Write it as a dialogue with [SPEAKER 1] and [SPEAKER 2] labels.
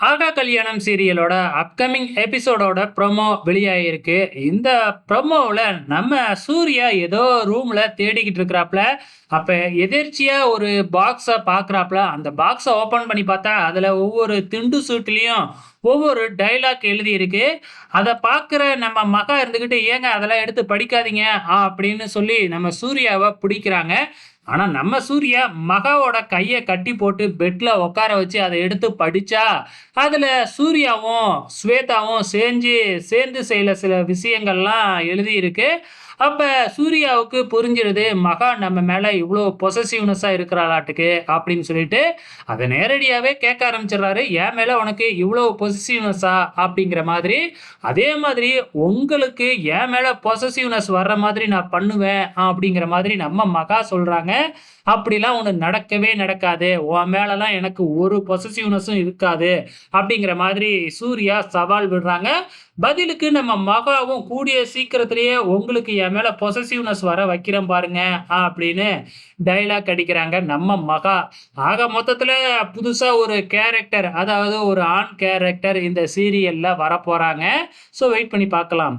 [SPEAKER 1] ஆகா கல்யாணம் சீரியலோட அப்கமிங் எபிசோடோட ப்ரோமோ வெளியாகிருக்கு. இந்த ப்ரோமோவில் நம்ம சூர்யா ஏதோ ரூம்ல தேடிக்கிட்டு இருக்கிறாப்ல. அப்ப எதேர்ச்சியா ஒரு பாக்ஸை பார்க்குறாப்ல. அந்த பாக்ஸை ஓப்பன் பண்ணி பார்த்தா அதில் ஒவ்வொரு திண்டு சூட்லேயும் ஒவ்வொரு டைலாக் எழுதியிருக்கு. அதை பார்க்குற நம்ம மகா இருந்துக்கிட்டு ஏங்க அதெல்லாம் எடுத்து படிக்காதீங்க அப்படின்னு சொல்லி நம்ம சூர்யாவை பிடிக்கிறாங்க. ஆனா நம்ம சூர்யா மகாவோட கைய கட்டி போட்டு பெட்ல உட்கார வச்சு அதை எடுத்து படிச்சா, அதுல சூர்யாவும், ஸ்வேதாவும் சேர்ந்து செய்யல சில விஷயங்கள்லாம் எழுதியிருக்கு. அப்ப சூர்யாவுக்கு புரிஞ்சிருது, மகா நம்ம மேல இவ்ளோ பொசசிவ்னெஸ்ஸா இருக்கிறாளாட்டுக்கு அப்படின்னு சொல்லிட்டு, அத நேரடியாவே கேட்க ஆரம்பிச்சுடுறாரு. "என் மேல உனக்கு இவ்ளோ பொசசிவ்னெஸ்ஸா?" அப்படிங்கிற மாதிரி. அதே மாதிரி உங்களுக்கு என் மேல பொசசிவ்னெஸ் வர்ற மாதிரி நான் பண்ணுவேன் அப்படிங்கிற மாதிரி நம்ம மகா சொல்றாங்க. அப்படிலாம் ஒண்ணு நடக்கவே நடக்காது. உன் மேலலாம் எனக்கு ஒரு பொசசிவ்னெஸ்ஸும் இருக்காது. அப்படிங்கிற மாதிரி சூர்யா சவால் விடுறாங்க. பதிலுக்கு நம்ம மகாவும் கூடிய சீக்கிரத்திலேயே உங்களுக்கு என் மேல பொசசிவ்னெஸ் வர வைக்கிறேன் பாருங்க அப்படின்னு டயலாக் அடிக்கிறாங்க நம்ம மகா. ஆக மொத்தத்துல புதுசா ஒரு கேரக்டர், அதாவது ஒரு ஆண் கேரக்டர் இந்த சீரியல்ல வரப்போறாங்க. ஸோ வெயிட் பண்ணி பார்க்கலாம்.